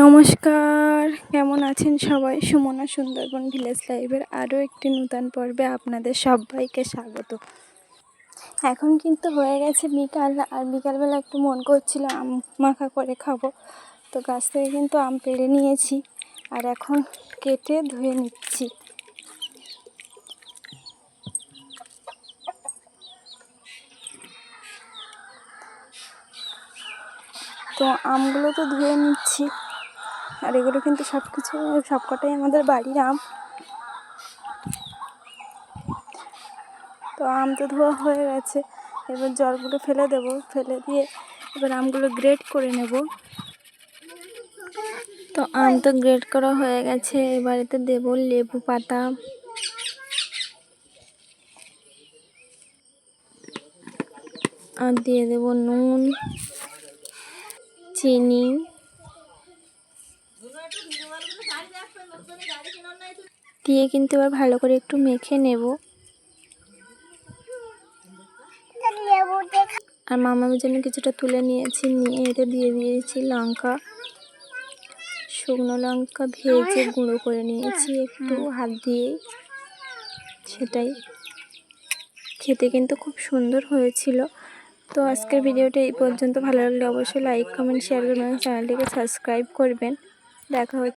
নমস্কার, কেমন আছেন সবাই? সুমনা সুন্দরবন ভিলেজ লাইভের আরও একটি নূতন পর্বে আপনাদের সবাইকে স্বাগত। এখন কিন্তু হয়ে গেছে বিকাল, আর বিকালবেলা একটু মন করছিল আম মাখা করে খাবো। তো গাছ থেকে কিন্তু আম পেড়ে নিয়েছি, আর এখন কেটে ধুয়ে নিচ্ছি। তো আমগুলো তো ধুয়ে নিচ্ছি, আর এগুলো কিন্তু সবকটাই আমাদের বাড়ির আম। তো আম তো ধোয়া হয়ে গেছে, এবার জলগুলো ফেলে দেবো, ফেলে দিয়ে এবার আমগুলো গ্রেড করে নেব। তো আম তো গ্রেড করা হয়ে গেছে, এবারেতে দেব লেবু পাতা, আর দিয়ে দেব নুন, চিনি, দিয়ে কিন্তু এবার ভালো করে একটু মেখে নেব। আর মামার জন্য কিছুটা তুলে নিয়েছি, নিয়ে এতে দিয়ে দিয়েছি লঙ্কা, শুকনো লঙ্কা ভেজে গুঁড়ো করে নিয়েছি একটু হাত দিয়ে। সেটাই খেতে কিন্তু খুব সুন্দর হয়েছিল। তো আজকের ভিডিওটা এই পর্যন্ত। ভালো লাগলে অবশ্যই লাইক, কমেন্ট, শেয়ার করবেন, চ্যানেলটিকে সাবস্ক্রাইব করবেন। দেখা হচ্ছে